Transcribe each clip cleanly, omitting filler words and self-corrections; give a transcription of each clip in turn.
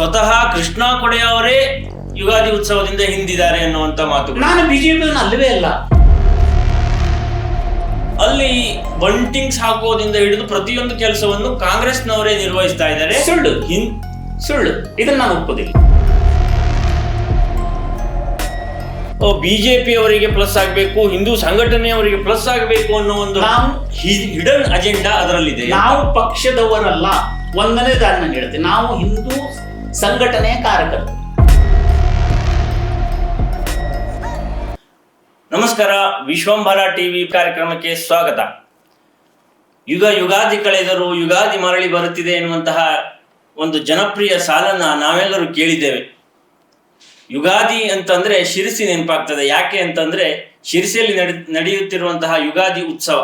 ಸ್ವತಃ ಕೃಷ್ಣ ಕೊಡೆಯ ಅವರೇ ಯುಗಾದಿ ಉತ್ಸವದಿಂದ ಹಿಂದಿದ್ದಾರೆ ಅನ್ನುವಂತ ಮಾತು. ನಾನು ಬಿಜೆಪಿ ಅಲ್ಲವೇ ಅಲ್ಲ. ಅಲ್ಲಿ ಬಂಟಿಂಗ್ಸ್ ಹಾಕೋದ್ರಿಂದ ಹಿಡಿದು ಪ್ರತಿಯೊಂದು ಕೆಲಸವನ್ನು ಕಾಂಗ್ರೆಸ್ನವರೇ ನಿರ್ವಹಿಸ್ತಾ ಇದ್ದಾರೆ. ಸುಳ್ಳು ಇದನ್ನ ನಾನು ಒಪ್ಪೋದಿಲ್ಲ. ಬಿಜೆಪಿ ಅವರಿಗೆ ಪ್ಲಸ್ ಆಗಬೇಕು, ಹಿಂದೂ ಸಂಘಟನೆಯವರಿಗೆ ಪ್ಲಸ್ ಆಗಬೇಕು ಅನ್ನೋ ಒಂದು ಹಿಡನ್ ಅಜೆಂಡಾ ಅದರಲ್ಲಿದೆ. ನಾವು ಪಕ್ಷದವರಲ್ಲ. ಒಂದನೇ ದಾರಿ ನಾನು ಹೇಳ್ತೇನೆ, ನಾವು ಹಿಂದೂ ಸಂಘಟನೆಯ ಕಾರ್ಯಕರ್ತರು. ನಮಸ್ಕಾರ, ವಿಶ್ವಂಭರ ಟಿವಿ ಕಾರ್ಯಕ್ರಮಕ್ಕೆ ಸ್ವಾಗತ. ಯುಗಾದಿ ಕಳೆದರೂ ಯುಗಾದಿ ಮರಳಿ ಬರುತ್ತಿದೆ ಎನ್ನುವಂತಹ ಒಂದು ಜನಪ್ರಿಯ ಸಾಲನ್ನ ನಾವೆಲ್ಲರೂ ಕೇಳಿದ್ದೇವೆ. ಯುಗಾದಿ ಅಂತಂದ್ರೆ ಶಿರಸಿ ನೆನಪಾಗ್ತದೆ. ಯಾಕೆ ಅಂತಂದ್ರೆ ಶಿರಸಿಯಲ್ಲಿ ನಡೆಯುತ್ತಿರುವಂತಹ ಯುಗಾದಿ ಉತ್ಸವ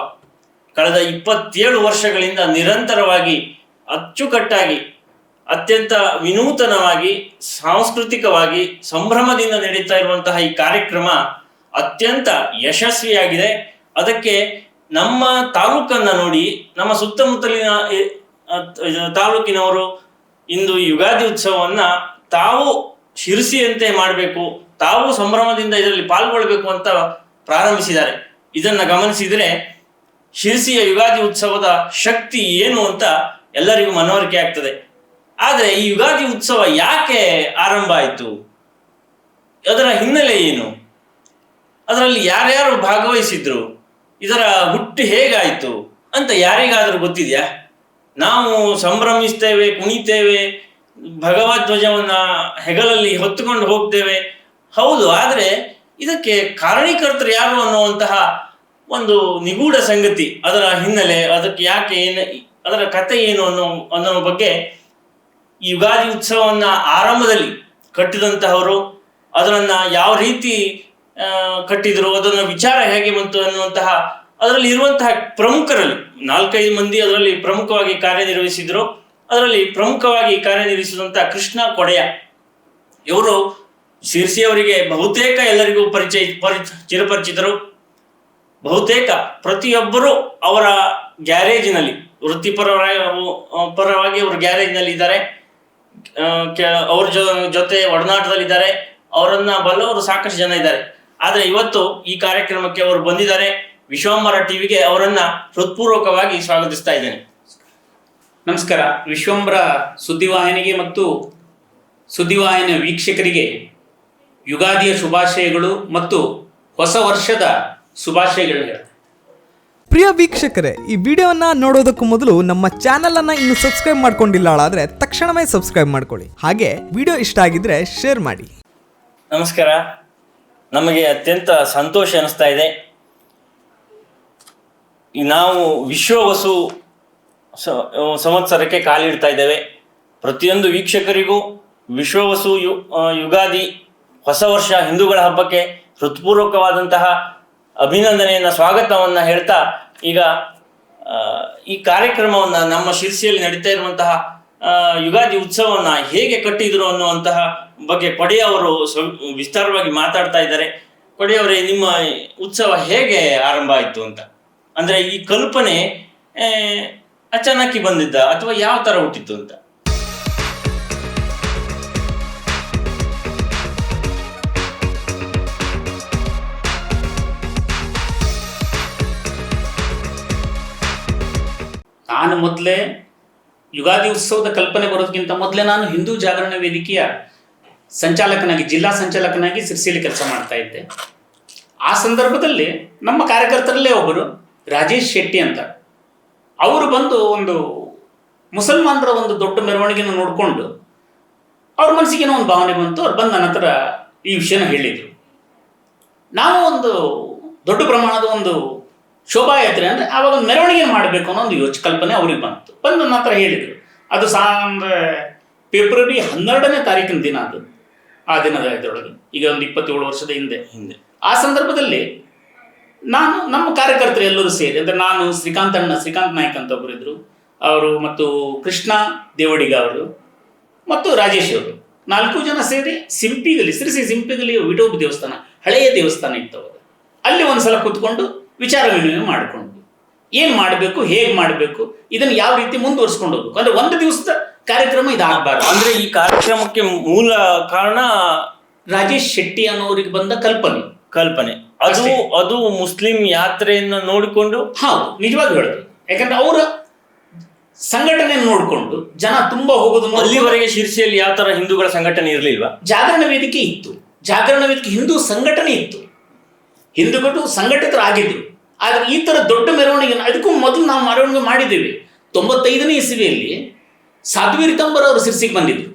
ಕಳೆದ 27 ವರ್ಷಗಳಿಂದ ನಿರಂತರವಾಗಿ ಅಚ್ಚುಕಟ್ಟಾಗಿ ಅತ್ಯಂತ ವಿನೂತನವಾಗಿ ಸಾಂಸ್ಕೃತಿಕವಾಗಿ ಸಂಭ್ರಮದಿಂದ ನಡೀತಾ ಇರುವಂತಹ ಈ ಕಾರ್ಯಕ್ರಮ ಅತ್ಯಂತ ಯಶಸ್ವಿಯಾಗಿದೆ. ಅದಕ್ಕೆ ನಮ್ಮ ತಾಲೂಕನ್ನ ನೋಡಿ, ನಮ್ಮ ಸುತ್ತಮುತ್ತಲಿನ ತಾಲೂಕಿನವರು ಇಂದು ಯುಗಾದಿ ಉತ್ಸವವನ್ನ ತಾವು ಶಿರಸಿಯಂತೆ ಮಾಡಬೇಕು, ತಾವು ಸಂಭ್ರಮದಿಂದ ಇದರಲ್ಲಿ ಪಾಲ್ಗೊಳ್ಬೇಕು ಅಂತ ಪ್ರಾರಂಭಿಸಿದ್ದಾರೆ. ಇದನ್ನ ಗಮನಿಸಿದರೆ ಶಿರಸಿಯ ಯುಗಾದಿ ಉತ್ಸವದ ಶಕ್ತಿ ಏನು ಅಂತ ಎಲ್ಲರಿಗೂ ಮನವರಿಕೆ ಆಗ್ತದೆ. ಆದರೆ ಈ ಯುಗಾದಿ ಉತ್ಸವ ಯಾಕೆ ಆರಂಭ ಆಯಿತು, ಅದರ ಹಿನ್ನೆಲೆ ಏನು, ಅದರಲ್ಲಿ ಯಾರ್ಯಾರು ಭಾಗವಹಿಸಿದ್ರು, ಇದರ ಹುಟ್ಟು ಹೇಗಾಯಿತು ಅಂತ ಯಾರಿಗಾದರೂ ಗೊತ್ತಿದೆಯಾ? ನಾವು ಸಂಭ್ರಮಿಸ್ತೇವೆ, ಕುಣಿತೇವೆ, ಭಗವಧ್ವಜವನ್ನ ಹೆಗಲಲ್ಲಿ ಹೊತ್ತುಕೊಂಡು ಹೋಗ್ತೇವೆ, ಹೌದು. ಆದರೆ ಇದಕ್ಕೆ ಕಾರಣೀಕರ್ತರು ಯಾರು ಅನ್ನುವಂತಹ ಒಂದು ನಿಗೂಢ ಸಂಗತಿ, ಅದರ ಹಿನ್ನೆಲೆ, ಅದಕ್ಕೆ ಯಾಕೆ, ಏನು, ಅದರ ಕಥೆ ಏನು ಅನ್ನೋ ಬಗ್ಗೆ ಈ ಯುಗಾದಿ ಉತ್ಸವವನ್ನ ಆರಂಭದಲ್ಲಿ ಕಟ್ಟಿದಂತಹವರು, ಅದನ್ನ ಯಾವ ರೀತಿ ಕಟ್ಟಿದ್ರು, ಅದನ್ನ ವಿಚಾರ ಹೇಗೆ ಬಂತು ಅನ್ನುವಂತಹ ಅದರಲ್ಲಿ ಇರುವಂತಹ ಪ್ರಮುಖರಲ್ಲಿ 4-5 ಮಂದಿ ಅದರಲ್ಲಿ ಪ್ರಮುಖವಾಗಿ ಕಾರ್ಯನಿರ್ವಹಿಸಿದ್ರು. ಅದರಲ್ಲಿ ಪ್ರಮುಖವಾಗಿ ಕಾರ್ಯನಿರ್ವಹಿಸಿದಂತಹ ಕೃಷ್ಣ ಕೊಡೆಯ ಇವರು ಶಿರಸಿಯವರಿಗೆ ಬಹುತೇಕ ಎಲ್ಲರಿಗೂ ಚಿರಪರಿಚಿತರು. ಬಹುತೇಕ ಪ್ರತಿಯೊಬ್ಬರು ಅವರ ಗ್ಯಾರೇಜಿನಲ್ಲಿ ವೃತ್ತಿಪರವಾಗಿ ಅವರು ಗ್ಯಾರೇಜ್ನಲ್ಲಿ ಇದ್ದಾರೆ, ಅವ್ರ ಜೊತೆ ಒಡನಾಟದಲ್ಲಿದ್ದಾರೆ. ಅವರನ್ನ ಬಲ್ಲವರು ಸಾಕಷ್ಟು ಜನ ಇದ್ದಾರೆ. ಆದರೆ ಇವತ್ತು ಈ ಕಾರ್ಯಕ್ರಮಕ್ಕೆ ಅವರು ಬಂದಿದ್ದಾರೆ. ವಿಶ್ವಂಭರ ಟಿವಿಗೆ ಅವರನ್ನ ಹೃತ್ಪೂರ್ವಕವಾಗಿ ಸ್ವಾಗತಿಸ್ತಾ ಇದ್ದೇನೆ. ನಮಸ್ಕಾರ. ವಿಶ್ವಂಭರ ಸುದ್ದಿವಾಹಿನಿಗೆ ಮತ್ತು ಸುದ್ದಿವಾಹಿನಿಯ ವೀಕ್ಷಕರಿಗೆ ಯುಗಾದಿಯ ಶುಭಾಶಯಗಳು ಮತ್ತು ಹೊಸ ವರ್ಷದ ಶುಭಾಶಯಗಳು. ಪ್ರಿಯ ವೀಕ್ಷಕರೇ, ಈ ವಿಡಿಯೋನ ನೋಡೋದಕ್ಕೂ ಮೊದಲು ನಮ್ಮ ಚಾನೆಲ್ ಅನ್ನ ಇನ್ನು ಸಬ್ಸ್ಕ್ರೈಬ್ ಮಾಡ್ಕೊಂಡಿಲ್ಲ ಆದರೆ ತಕ್ಷಣವೇ ಸಬ್ಸ್ಕ್ರೈಬ್ ಮಾಡ್ಕೊಳ್ಳಿ. ಹಾಗೆ ವಿಡಿಯೋ ಇಷ್ಟ ಆಗಿದ್ರೆ ಶೇರ್ ಮಾಡಿ. ನಮಸ್ಕಾರ. ನಮಗೆ ಅತ್ಯಂತ ಸಂತೋಷ ಅನಿಸ್ತಾ ಇದೆ. ನಾವು ವಿಶ್ವವಸು ಸಂವತ್ಸರಕ್ಕೆ ಕಾಲಿಡ್ತಾ ಇದ್ದೇವೆ. ಪ್ರತಿಯೊಂದು ವೀಕ್ಷಕರಿಗೂ ವಿಶ್ವವಸು ಯುಗಾದಿ ಹೊಸ ವರ್ಷ ಹಿಂದೂಗಳ ಹಬ್ಬಕ್ಕೆ ಹೃತ್ಪೂರ್ವಕವಾದಂತಹ ಅಭಿನಂದನೆಯನ್ನ ಸ್ವಾಗತವನ್ನ ಹೇಳ್ತಾ, ಈಗ ಈ ಕಾರ್ಯಕ್ರಮವನ್ನ ನಮ್ಮ ಶಿರಸಿಯಲ್ಲಿ ನಡೀತಾ ಇರುವಂತಹ ಯುಗಾದಿ ಉತ್ಸವವನ್ನ ಹೇಗೆ ಕಟ್ಟಿದ್ರು ಅನ್ನುವಂತಹ ಬಗ್ಗೆ ಕೊಡೆಯವರು ವಿಸ್ತಾರವಾಗಿ ಮಾತಾಡ್ತಾ ಇದ್ದಾರೆ. ಕೊಡೆಯವರೇ, ನಿಮ್ಮ ಉತ್ಸವ ಹೇಗೆ ಆರಂಭ ಆಯಿತು ಅಂತ, ಅಂದ್ರೆ ಈ ಕಲ್ಪನೆ ಅಚಾನಕ್ಕಿ ಬಂದಿದ್ದ ಅಥವಾ ಯಾವ ತರ ಹುಟ್ಟಿತ್ತು ಅಂತ? ನಾನು ಮೊದಲೇ ಯುಗಾದಿ ಉತ್ಸವದ ಕಲ್ಪನೆ ಬರೋದಕ್ಕಿಂತ ಮೊದಲೇ ನಾನು ಹಿಂದೂ ಜಾಗರಣ ವೇದಿಕೆಯ ಸಂಚಾಲಕನಾಗಿ, ಜಿಲ್ಲಾ ಸಂಚಾಲಕನಾಗಿ ಶಿರಸಿಯಲ್ಲಿ ಕೆಲಸ ಮಾಡ್ತಾ ಇದ್ದೆ. ಆ ಸಂದರ್ಭದಲ್ಲಿ ನಮ್ಮ ಕಾರ್ಯಕರ್ತರಲ್ಲೇ ಒಬ್ಬರು ರಾಜೇಶ್ ಶೆಟ್ಟಿ ಅಂತ, ಅವರು ಬಂದು ಒಂದು ಮುಸಲ್ಮಾನರ ಒಂದು ದೊಡ್ಡ ಮೆರವಣಿಗೆಯನ್ನು ನೋಡಿಕೊಂಡು ಅವ್ರ ಮನಸ್ಸಿಗೇನೋ ಒಂದು ಭಾವನೆ ಬಂತು. ಅವ್ರು ಬಂದು ನನ್ನ ಹತ್ರ ಈ ವಿಷಯನ ಹೇಳಿದರು. ನಾವು ಒಂದು ದೊಡ್ಡ ಪ್ರಮಾಣದ ಒಂದು ಶೋಭಾಯಾತ್ರೆ ಅಂದರೆ ಆವಾಗ ಒಂದು ಮೆರವಣಿಗೆ ಮಾಡಬೇಕು ಅನ್ನೋ ಒಂದು ಕಲ್ಪನೆ ಅವ್ರಿಗೆ ಬಂತು. ಬಂದು ನನ್ನ ಹತ್ರ ಹೇಳಿದರು. ಅದು ಫೆಬ್ರವರಿ 12ನೇ ತಾರೀಕಿನ ದಿನ. ಅದು ಆ ದಿನದ ಇದರೊಳಗೆ ಈಗ ಒಂದು 27 ವರ್ಷದ ಹಿಂದೆ. ಆ ಸಂದರ್ಭದಲ್ಲಿ ನಾನು ನಮ್ಮ ಕಾರ್ಯಕರ್ತರು ಎಲ್ಲರೂ ಸೇರಿ, ಅಂದರೆ ನಾನು ಶ್ರೀಕಾಂತ್ ನಾಯ್ಕ್ ಅಂತ ಒಬ್ಬರು ಇದ್ರು, ಅವರು ಮತ್ತು ಕೃಷ್ಣ ದೇವಡಿಗ ಅವರು ಮತ್ತು ರಾಜೇಶ್ ಅವರು, 4 ಜನ ಸೇರಿ ಶಿರಸಿ ಸಿಂಪಿಗಲಿ ವಿಠೋಬ ದೇವಸ್ಥಾನ, ಹಳೆಯ ದೇವಸ್ಥಾನ ಇತ್ತವಾಗ, ಅಲ್ಲಿ ಒಂದ್ಸಲ ಕೂತ್ಕೊಂಡು ವಿಚಾರ ವಿನಿಮಯ ಮಾಡಿಕೊಂಡು ಏನು ಮಾಡಬೇಕು, ಹೇಗೆ ಮಾಡಬೇಕು, ಇದನ್ನು ಯಾವ ರೀತಿ ಮುಂದುವರ್ಸ್ಕೊಂಡು ಹೋಗ್ಬೇಕು. ಅಂದರೆ ಒಂದು ದಿವಸದ ಕಾರ್ಯಕ್ರಮ ಇದಾಗಬಾರ್ದು. ಅಂದ್ರೆ ಈ ಕಾರ್ಯಕ್ರಮಕ್ಕೆ ಮೂಲ ಕಾರಣ ರಾಜೇಶ್ ಶೆಟ್ಟಿ ಅನ್ನೋರಿಗೆ ಬಂದ ಕಲ್ಪನೆ ಅದು ಅದು ಮುಸ್ಲಿಂ ಯಾತ್ರೆಯನ್ನ ನೋಡಿಕೊಂಡು. ಹೌದು, ನಿಜವಾಗಿ ಹೇಳುದು. ಯಾಕಂದ್ರೆ ಅವರ ಸಂಘಟನೆ ನೋಡಿಕೊಂಡು ಜನ ತುಂಬಾ ಹೋಗೋದು. ಅಲ್ಲಿವರೆಗೆ ಶಿರ್ಸಿಯಲ್ಲಿ ಯಾವ ತರ ಹಿಂದೂಗಳ ಸಂಘಟನೆ ಇರಲಿಲ್ವಾ? ಜಾಗರಣ ವೇದಿಕೆ ಇತ್ತು, ಜಾಗರಣ ವೇದಿಕೆ ಹಿಂದೂ ಸಂಘಟನೆ ಇತ್ತು, ಹಿಂದೂಗಳು ಸಂಘಟಿತರಾಗಿದ್ರು. ಆದ್ರೆ ಈ ತರ ದೊಡ್ಡ ಮೆರವಣಿಗೆ ಅದಕ್ಕೂ ಮೊದಲು ನಾವು ಮೆರವಣಿಗೆ ಮಾಡಿದ್ದೇವೆ. 95ನೇ ಇಸವಿಯಲ್ಲಿ ಸಾಧ್ವಿ ರಿತಂಬರ್ ಅವರು ಸಿರ್ಸಿಗೆ ಬಂದಿದ್ರು.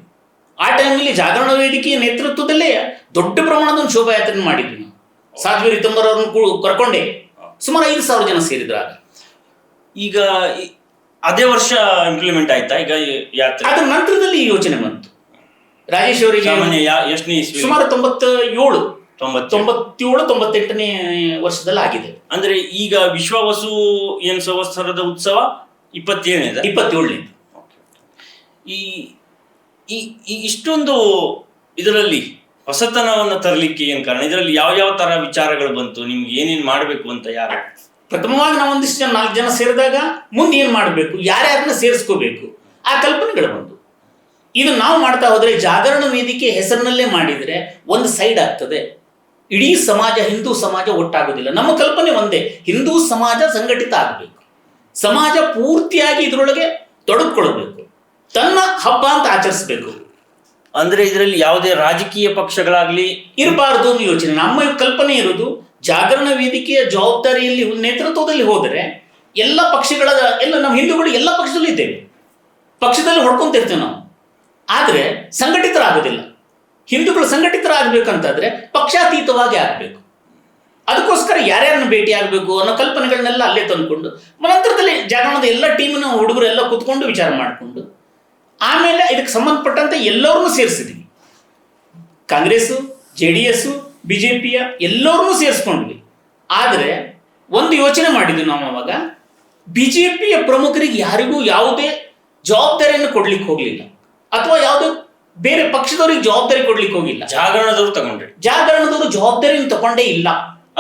ಆ ಟೈಮಲ್ಲಿ ಜಾಗರಣ ವೇದಿಕೆಯ ನೇತೃತ್ವದಲ್ಲೇ ದೊಡ್ಡ ಪ್ರಮಾಣದ ಒಂದು ಶೋಭಾಯಾತ್ರೆ ಮಾಡಿದ್ವಿ ನಾವು. ಸಾಧ್ವಿ ರಿತಂಬರ್ ಅವರನ್ನು ಕರ್ಕೊಂಡೆ ಸುಮಾರು 5,000 ಜನ ಸೇರಿದ್ರು. ಆಗ ಈಗ ಅದೇ ವರ್ಷ ಇಂಪ್ಲಿಮೆಂಟ್ ಆಯ್ತಾ ಈಗ ಯಾತ್ರೆ? ಅದ್ರ ನಂತರದಲ್ಲಿ ಈ ಯೋಚನೆ ಬಂತು ರಾಜೇಶ್ ಅವರಿಗೆ. ಎಷ್ಟನೇ ಇಸ್ವಿ? ಸುಮಾರು 97-98ನೇ ವರ್ಷದಲ್ಲಿ ಆಗಿದೆ. ಅಂದ್ರೆ ಈಗ ವಿಶ್ವವಸು ಏನ್ ಸಂವತ್ಸರದ ಉತ್ಸವ 27ನೇ. ಈ ಇಷ್ಟೊಂದು ಇದರಲ್ಲಿ ಹೊಸತನವನ್ನ ತರಲಿಕ್ಕೆ ಏನ್ ಕಾರಣ? ಇದರಲ್ಲಿ ಯಾವ ತರ ವಿಚಾರಗಳು ಬಂತು ನಿಮ್ಗೆ? ಏನೇನ್ ಮಾಡ್ಬೇಕು ಅಂತ? ಯಾರು ಪ್ರಥಮವಾಗಿ ನಾವು ಒಂದಿಷ್ಟು ಜನ 4 ಜನ ಸೇರಿದಾಗ ಮುಂದೆ ಏನ್ ಮಾಡಬೇಕು, ಯಾರ್ಯಾರನ್ನ ಸೇರಿಸ್ಕೋಬೇಕು, ಆ ಕಲ್ಪನೆಗಳು ಬಂತು. ಇದು ನಾವು ಮಾಡ್ತಾ ಹೋದ್ರೆ ಜಾಗರಣ ವೇದಿಕೆ ಹೆಸರಿನಲ್ಲೇ ಮಾಡಿದ್ರೆ ಒಂದು ಸೈಡ್ ಆಗ್ತದೆ, ಇಡೀ ಸಮಾಜ, ಹಿಂದೂ ಸಮಾಜ ಒಟ್ಟಾಗೋದಿಲ್ಲ. ನಮ್ಮ ಕಲ್ಪನೆ ಒಂದೇ, ಹಿಂದೂ ಸಮಾಜ ಸಂಘಟಿತ ಆಗಬೇಕು, ಸಮಾಜ ಪೂರ್ತಿಯಾಗಿ ಇದರೊಳಗೆ ತೊಡಗಿಕೊಳ್ಬೇಕು, ತನ್ನ ಹಬ್ಬ ಅಂತ ಆಚರಿಸಬೇಕು. ಅಂದ್ರೆ ಇದರಲ್ಲಿ ಯಾವುದೇ ರಾಜಕೀಯ ಪಕ್ಷಗಳಾಗ್ಲಿ ಇರಬಾರ್ದು ಅನ್ನೋ ಯೋಚನೆ. ನಮ್ಮ ಕಲ್ಪನೆ ಇರೋದು ಜಾಗರಣ ವೇದಿಕೆಯ ಜವಾಬ್ದಾರಿಯಲ್ಲಿ ನೇತೃತ್ವದಲ್ಲಿ ಹೋದರೆ ಎಲ್ಲ ಪಕ್ಷಗಳ ನಮ್ಮ ಹಿಂದೂಗಳು ಎಲ್ಲ ಪಕ್ಷದಲ್ಲೂ ಇದ್ದೇವೆ, ಪಕ್ಷದಲ್ಲಿ ಹೊಡ್ಕೊಂತಿರ್ತೇವೆ ನಾವು. ಆದರೆ ಸಂಘಟಿತರಾಗೋದಿಲ್ಲ. ಹಿಂದೂಗಳು ಸಂಘಟಿತರಾಗಬೇಕಂತಾದ್ರೆ ಪಕ್ಷಾತೀತವಾಗಿ ಆಗಬೇಕು. ಅದಕ್ಕೋಸ್ಕರ ಯಾರ್ಯಾರನ್ನು ಭೇಟಿ ಆಗಬೇಕು ಅನ್ನೋ ಕಲ್ಪನೆಗಳನ್ನೆಲ್ಲ ಅಲ್ಲೇ ತಂದುಕೊಂಡು ನಂತರದಲ್ಲಿ ಜಾಗರಣದ ಎಲ್ಲ ಟೀಮಿನ ಹುಡುಗರು ಎಲ್ಲ ಕೂತ್ಕೊಂಡು ವಿಚಾರ ಮಾಡಿಕೊಂಡು ಆಮೇಲೆ ಇದಕ್ಕೆ ಸಂಬಂಧಪಟ್ಟಂತೆ ಎಲ್ಲರನ್ನೂ ಸೇರಿಸಿದ್ವಿ. ಕಾಂಗ್ರೆಸ್ಸು, JDS, BJPಯ ಎಲ್ಲರನ್ನೂ ಸೇರಿಸ್ಕೊಂಡ್ವಿ. ಆದರೆ ಒಂದು ಯೋಚನೆ ಮಾಡಿದ್ವಿ ನಾವು ಅವಾಗ, BJPಯ ಪ್ರಮುಖರಿಗೆ ಯಾರಿಗೂ ಯಾವುದೇ ಜವಾಬ್ದಾರಿಯನ್ನು ಕೊಡ್ಲಿಕ್ಕೆ ಹೋಗ್ಲಿಲ್ಲ, ಅಥವಾ ಯಾವುದೇ ಬೇರೆ ಪಕ್ಷದವ್ರಿಗೆ ಜವಾಬ್ದಾರಿ ಕೊಡ್ಲಿಕ್ಕೆ ಹೋಗಿಲ್ಲ. ಜಾಗರಣದವರು ಜವಾಬ್ದಾರಿಯನ್ನು ತಗೊಂಡೇ ಇಲ್ಲ.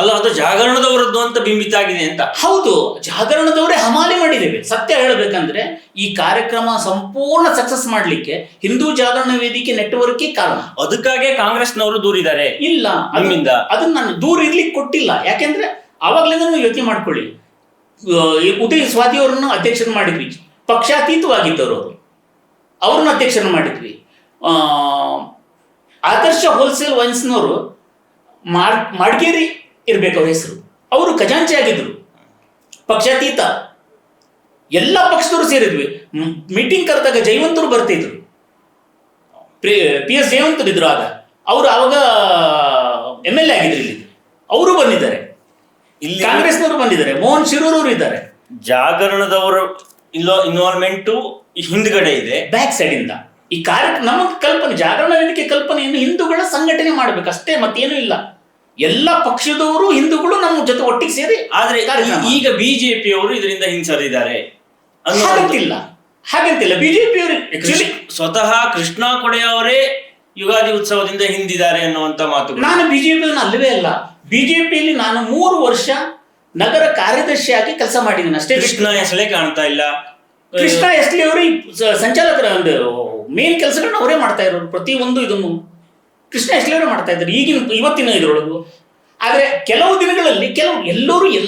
ಅಲ್ಲ, ಅದು ಜಾಗರಣದವರದ್ದು ಅಂತ ಬಿಂಬಿತ ಆಗಿದೆ ಅಂತ. ಹೌದು, ಜಾಗರಣದವರೇ ಹಮಾಲಿ ಮಾಡಿದ್ದೇವೆ. ಸತ್ಯ ಹೇಳಬೇಕಂದ್ರೆ ಈ ಕಾರ್ಯಕ್ರಮ ಸಂಪೂರ್ಣ ಸಕ್ಸಸ್ ಮಾಡ್ಲಿಕ್ಕೆ ಹಿಂದೂ ಜಾಗರಣ ವೇದಿಕೆ ನೆಟ್ವರ್ಕ್ ಕಾರಣ. ಅದಕ್ಕಾಗೆ ಕಾಂಗ್ರೆಸ್ನವರು ದೂರಿದ್ದಾರೆ. ಇಲ್ಲ, ಅದನ್ನ ನಾನು ದೂರ ಇರ್ಲಿಕ್ಕೆ ಕೊಟ್ಟಿಲ್ಲ. ಯಾಕೆಂದ್ರೆ ಆವಾಗ್ಲಿಂದ ಯೋಚನೆ ಮಾಡ್ಕೊಳ್ಳಿ, ಉದಯ್ ಸ್ವಾತಿ ಅವರನ್ನು ಅಧ್ಯಕ್ಷರು ಮಾಡಿದ್ವಿ, ಪಕ್ಷಾತೀತವಾಗಿದ್ದವರು ಅವ್ರನ್ನ ಅಧ್ಯಕ್ಷರನ್ನು ಮಾಡಿದ್ವಿ. ಆದರ್ಶ ಹೋಲ್ಸೇಲ್ ವೈನ್ಸ್ನವರು ಮಾಡ್ಗೇರಿ ಇರ್ಬೇಕು ಅವ್ರ ಹೆಸರು, ಅವರು ಖಜಾಂಚಿ ಆಗಿದ್ರು, ಪಕ್ಷಾತೀತ. ಎಲ್ಲ ಪಕ್ಷದವರು ಸೇರಿದ್ವಿ. ಮೀಟಿಂಗ್ ಕರೆದಾಗ ಜಯವಂತರು ಬರ್ತಿದ್ರು, PS ಜಯವಂತರು ಇದ್ರು. ಅವರು ಆವಾಗ MLA ಆಗಿದ್ರು, ಇಲ್ಲಿ ಅವರು ಬಂದಿದ್ದಾರೆ, ಇಲ್ಲಿ ಕಾಂಗ್ರೆಸ್ನವರು ಬಂದಿದ್ದಾರೆ, ಮೋಹನ್ ಶಿರೂರ್ ಅವರು ಇದ್ದಾರೆ. ಜಾಗರಣದವರು ಇನ್ವಾಲ್ವ್ಮೆಂಟ್ ಹಿಂದ್ಗಡೆ ಇದೆ, ಬ್ಯಾಕ್ ಸೈಡ್ ಇಂದ. ಈ ಕಾರ್ಯಕ್ರಮ ನಮ್ಮ ಕಲ್ಪನೆ, ಜಾಗರಣ ವೇದಿಕೆ ಕಲ್ಪನೆಯನ್ನು ಹಿಂದೂಗಳ ಸಂಘಟನೆ ಮಾಡ್ಬೇಕು ಅಷ್ಟೇ, ಮತ್ತೇನೂ ಇಲ್ಲ. ಎಲ್ಲ ಪಕ್ಷದವರು ಹಿಂದೂಗಳು ನಮ್ಮ ಜೊತೆ ಒಟ್ಟಿಗೆ ಸೇರಿ. ಆದ್ರೆ ಈಗ BJP ಅವರು ಇದರಿಂದ ಹಿಂಸರಿದ್ದಾರೆ ಹಾಗಂತಿಲ್ಲ. BJP ಅವರು ಸ್ವತಃ ಕೃಷ್ಣ ಕೊಡೆಯವರೇ ಯುಗಾದಿ ಉತ್ಸವದಿಂದ ಹಿಂದಿದ್ದಾರೆ ಅನ್ನುವಂತ ಮಾತು. ನಾನು BJP ಅಲ್ಲವೇ ಅಲ್ಲ. BJPಯಲ್ಲಿ ನಾನು 3 ವರ್ಷ ನಗರ ಕಾರ್ಯದರ್ಶಿಯಾಗಿ ಕೆಲಸ ಮಾಡಿದ್ದೀನಿ ಅಷ್ಟೇ. ಕೃಷ್ಣ ಹೆಸರೇ ಕಾಣ್ತಾ ಇಲ್ಲ. ಕೃಷ್ಣ ಎಸ್ಲಿ ಅವರು ಸಂಚಾಲಕರ ಮೇನ್ ಕೆಲಸಗಳನ್ನ ಅವರೇ ಮಾಡ್ತಾ ಇರೋರು. ಪ್ರತಿಯೊಂದು ಇದನ್ನು ಕೃಷ್ಣ ಎಸ್ಲಿ ಅವರೇ ಮಾಡ್ತಾ ಇದ್ದಾರೆ ಇವತ್ತಿನ ಇದರೊಳಗೂ. ಆದ್ರೆ ಕೆಲವು ದಿನಗಳಲ್ಲಿ ಎಲ್ಲರೂ ಈಗ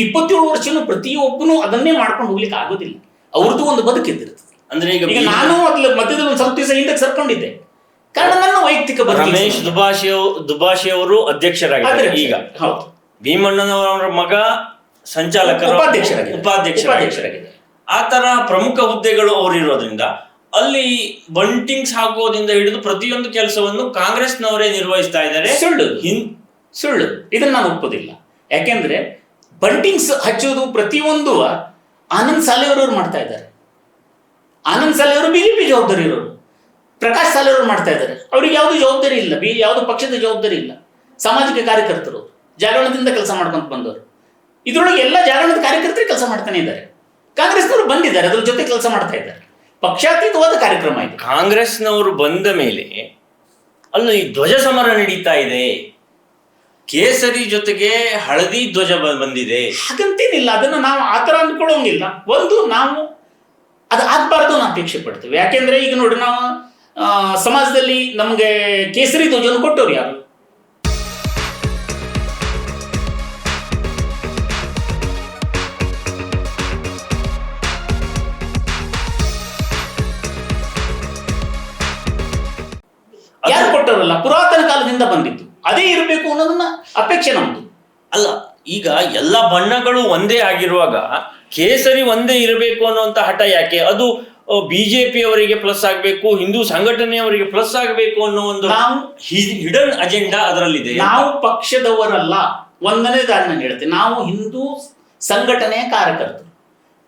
27 ವರ್ಷನೂ ಪ್ರತಿಯೊಬ್ಬನು ಅದನ್ನೇ ಮಾಡ್ಕೊಂಡು ಹೋಗ್ಲಿಕ್ಕೆ ಆಗೋದಿಲ್ಲ. ಅವ್ರದ್ದು ಒಂದು ಬದುಕಿದ್ದಿರ್ತದೆ. ಅಂದ್ರೆ ಈಗ ನಾನು ಮಧ್ಯದಲ್ಲಿ ಒಂದು ಸ್ವಲ್ಪ ದಿವಸ ಹಿಂದಕ್ಕೆ ಸರ್ಕೊಂಡಿದ್ದೆ, ಕಾರಣ ನನ್ನ ವೈಯಕ್ತಿಕ ರಮೇಶ್ ದುಬಾಶಿ ಅವರು ಅಧ್ಯಕ್ಷರಾಗಿದ್ದಾರೆ. ಈಗ ಹೌದು, ಭೀಮಣ್ಣನವರ ಮಗ ಸಂಚಾಲಕರು, ಉಪಾಧ್ಯಕ್ಷರಾಗಿದ್ದಾರೆ. ಆ ತರ ಪ್ರಮುಖ ಹುದ್ದೆಗಳು ಅವರಿರೋದ್ರಿಂದ ಅಲ್ಲಿ ಬಂಟಿಂಗ್ಸ್ ಹಾಕೋದ್ರಿಂದ ಹಿಡಿದು ಪ್ರತಿಯೊಂದು ಕೆಲಸವನ್ನು ಕಾಂಗ್ರೆಸ್ನವರೇ ನಿರ್ವಹಿಸ್ತಾ ಇದ್ದಾರೆ. ಸುಳ್ಳು ಇದನ್ನ ನಾನು ಒಪ್ಪೋದಿಲ್ಲ. ಯಾಕೆಂದ್ರೆ ಬಂಟಿಂಗ್ಸ್ ಹಚ್ಚೋದು ಪ್ರತಿಯೊಂದು ಆನಂದ್ ಸಾಲೆ ಅವರು ಮಾಡ್ತಾ ಇದ್ದಾರೆ. ಆನಂದ್ ಸಾಲೆ ಅವರು BJP ಜವಾಬ್ದಾರಿ ಇರೋರು, ಪ್ರಕಾಶ್ ಸಾಲೆ ಅವರು ಮಾಡ್ತಾ ಇದ್ದಾರೆ. ಅವ್ರಿಗೆ ಯಾವುದು ಜವಾಬ್ದಾರಿ ಇಲ್ಲ, ಯಾವುದು ಪಕ್ಷದ ಜವಾಬ್ದಾರಿ ಇಲ್ಲ. ಸಾಮಾಜಿಕ ಕಾರ್ಯಕರ್ತರು ಜಾಗರಣದಿಂದ ಕೆಲಸ ಮಾಡ್ಕೊಂತ ಬಂದವರು. ಇದ್ರೊಳಗೆ ಎಲ್ಲ ಜಾಗರಣದ ಕಾರ್ಯಕರ್ತರು ಕೆಲಸ ಮಾಡ್ತಾನೆ ಇದ್ದಾರೆ. ಕಾಂಗ್ರೆಸ್ನವರು ಬಂದಿದ್ದಾರೆ, ಅದ್ರ ಜೊತೆ ಕೆಲಸ ಮಾಡ್ತಾ ಇದ್ದಾರೆ. ಪಕ್ಷಾತೀತವಾದ ಕಾರ್ಯಕ್ರಮ ಇದೆ. ಕಾಂಗ್ರೆಸ್ನವರು ಬಂದ ಮೇಲೆ ಅಲ್ಲಿ ಧ್ವಜ ಸಮರ ನಡೀತಾ ಇದೆ. ಕೇಸರಿ ಜೊತೆಗೆ ಹಳದಿ ಧ್ವಜ ಬಂದಿದೆ. ಹಾಗಂತೇನಿಲ್ಲ, ಅದನ್ನು ನಾವು ಆತರ ಅಂದ್ಕೊಳ್ಳೋಂಗಿಲ್ಲ. ಒಂದು ನಾವು ಅದು ಆಗ್ಬಾರ್ದು ನಾವು ಅಪೇಕ್ಷೆ ಪಡ್ತೇವೆ. ಯಾಕೆಂದ್ರೆ ಈಗ ನೋಡಿ, ನಾವು ಸಮಾಜದಲ್ಲಿ ನಮಗೆ ಕೇಸರಿ ಧ್ವಜವನ್ನು ಕೊಟ್ಟವ್ರು ಯಾರು? ಯಾರು ಕೊಟ್ಟವರಲ್ಲ, ಪುರಾತನ ಕಾಲದಿಂದ ಬಂದಿತ್ತು. ಅದೇ ಇರಬೇಕು ಅನ್ನೋದನ್ನ ಅಪೇಕ್ಷೆ ನಮ್ದು. ಅಲ್ಲ, ಈಗ ಎಲ್ಲ ಬಣ್ಣಗಳು ಒಂದೇ ಆಗಿರುವಾಗ ಕೇಸರಿ ಒಂದೇ ಇರಬೇಕು ಅನ್ನುವಂತ ಹಠ ಯಾಕೆ? ಅದು ಬಿಜೆಪಿ ಅವರಿಗೆ ಪ್ಲಸ್ ಆಗಬೇಕು, ಹಿಂದೂ ಸಂಘಟನೆಯವರಿಗೆ ಪ್ಲಸ್ ಆಗಬೇಕು ಅನ್ನೋ ಒಂದು ಹಿಡನ್ ಅಜೆಂಡಾ ಅದರಲ್ಲಿದೆ. ನಾವು ಪಕ್ಷದವರಲ್ಲ, ಒಂದನೇದಾಗಿ ನಾನು ಹೇಳ್ತೇನೆ, ನಾವು ಹಿಂದೂ ಸಂಘಟನೆಯ ಕಾರ್ಯಕರ್ತರು.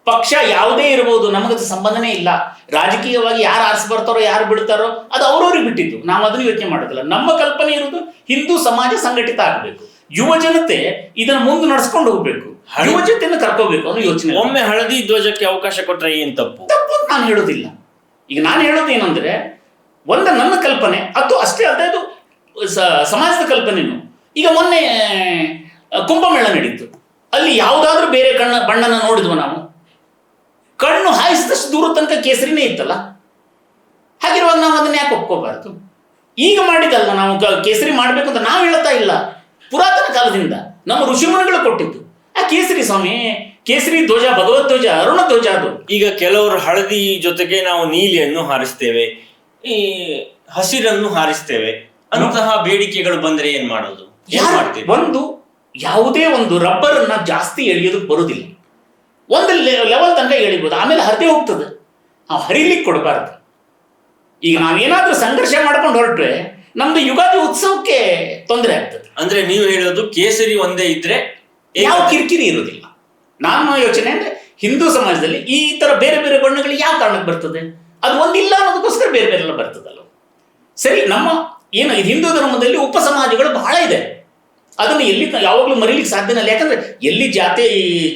ಪಕ್ಷ ಯಾವುದೇ ಇರಬಹುದು, ನಮಗದು ಸಂಬಂಧನೇ ಇಲ್ಲ. ರಾಜಕೀಯವಾಗಿ ಯಾರು ಆರಿಸಿ ಬರ್ತಾರೋ ಯಾರು ಬಿಡ್ತಾರೋ ಅದು ಅವ್ರವ್ರಿಗೆ ಬಿಟ್ಟಿದ್ದು, ನಾವು ಅದನ್ನು ಯೋಚನೆ ಮಾಡೋದಿಲ್ಲ. ನಮ್ಮ ಕಲ್ಪನೆ ಇರುವುದು ಹಿಂದೂ ಸಮಾಜ ಸಂಘಟಿತ ಆಗಬೇಕು, ಯುವ ಜನತೆ ಇದನ್ನ ಮುಂದೆ ನಡೆಸ್ಕೊಂಡು ಹೋಗ್ಬೇಕು, ಯುವ ಜನತೆಯನ್ನು ಕರ್ಕೋಬೇಕು ಅನ್ನೋ ಯೋಚನೆ. ಒಮ್ಮೆ ಹಳದಿ ಧ್ವಜಕ್ಕೆ ಅವಕಾಶ ಕೊಟ್ರೆ ಏನ್ ತಪ್ಪು? ತಪ್ಪು ನಾನು ಹೇಳೋದಿಲ್ಲ. ಈಗ ನಾನು ಹೇಳೋದು ಏನಂದ್ರೆ, ನನ್ನ ಕಲ್ಪನೆ ಅದು ಅಷ್ಟೇ ಅಲ್ಲದೆ ಅದು ಸಮಾಜದ ಕಲ್ಪನೆನು. ಈಗ ಮೊನ್ನೆ ಕುಂಭಮೇಳ ನಡೀತು, ಅಲ್ಲಿ ಯಾವುದಾದ್ರೂ ಬೇರೆ ಬಣ್ಣನ ನೋಡಿದ್ವ ನಾವು? ಕಣ್ಣು ಹಾಯಿಸಿದಷ್ಟು ದೂರ ತನಕ ಕೇಸರಿನೇ ಇತ್ತಲ್ಲ. ಹಾಗಿರುವಾಗ ನಾವು ಅದನ್ನ ಯಾಕೆ ಒಪ್ಕೋಬಾರ್ದು? ಈಗ ಮಾಡಿದಲ್ಲ, ನಾವು ಕೇಸರಿ ಮಾಡಬೇಕು ಅಂತ ನಾವು ಹೇಳ್ತಾ ಇಲ್ಲ. ಪುರಾತನ ಕಾಲದಿಂದ ನಮ್ಮ ಋಷಿಮುನಿಗಳು ಕೊಟ್ಟಿದ್ದು ಆ ಕೇಸರಿ. ಸ್ವಾಮಿ, ಕೇಸರಿ ಧ್ವಜ ಭಗವದ್ ಧ್ವಜ, ಅರುಣ ಧ್ವಜ ಅದು. ಈಗ ಕೆಲವರು ಹಳದಿ ಜೊತೆಗೆ ನಾವು ನೀಲಿಯನ್ನು ಹಾರಿಸ್ತೇವೆ, ಈ ಹಸಿರನ್ನು ಹಾರಿಸ್ತೇವೆ, ಅಂತಹ ಬೇಡಿಕೆಗಳು ಬಂದ್ರೆ ಏನ್ ಮಾಡೋದು? ಒಂದು ಯಾವುದೇ ಒಂದು ರಬ್ಬರ್ ಅನ್ನ ಜಾಸ್ತಿ ಎಳೆಯೋದಕ್ಕೆ ಬರುದಿಲ್ಲ. ಒಂದು ಲೆವೆಲ್ ತನಕ ಎಳಿಬಹುದು, ಆಮೇಲೆ ಹರಿದೇ ಹೋಗ್ತದೆ. ನಾವು ಹರಿಲಿಕ್ಕೆ ಕೊಡಬಾರ್ದು. ಈಗ ನಾವೇನಾದ್ರೂ ಸಂಘರ್ಷ ಮಾಡ್ಕೊಂಡು ಹೊರಟ್ರೆ ನಮ್ದು ಯುಗಾದಿ ಉತ್ಸವಕ್ಕೆ ತೊಂದರೆ ಆಗ್ತದೆ. ಅಂದ್ರೆ ನೀವು ಹೇಳೋದು ಕೇಸರಿ ಒಂದೇ ಇದ್ರೆ ಯಾವ ಕಿರಿಕಿರಿ ಇರುವುದಿಲ್ಲ. ನಮ್ಮ ಯೋಚನೆ ಅಂದ್ರೆ ಹಿಂದೂ ಸಮಾಜದಲ್ಲಿ ಈ ತರ ಬೇರೆ ಬೇರೆ ಬಣ್ಣಗಳು ಯಾವ ಕಾರಣಕ್ಕೆ ಬರ್ತದೆ? ಅದು ಒಂದಿಲ್ಲ ಅನ್ನೋದಕ್ಕೋಸ್ಕರ ಬೇರೆ ಬೇರೆ ಎಲ್ಲ ಬರ್ತದಲ್ಲ. ಸರಿ, ನಮ್ಮ ಏನು ಹಿಂದೂ ಧರ್ಮದಲ್ಲಿ ಉಪ ಸಮಾಜಗಳು ಬಹಳ ಇದೆ. ಅದನ್ನು ಎಲ್ಲಿ ಯಾವಾಗಲೂ ಮರೀಲಿಕ್ಕೆ ಸಾಧ್ಯನೇ ಇಲ್ಲ. ಯಾಕಂದ್ರೆ ಎಲ್ಲಿ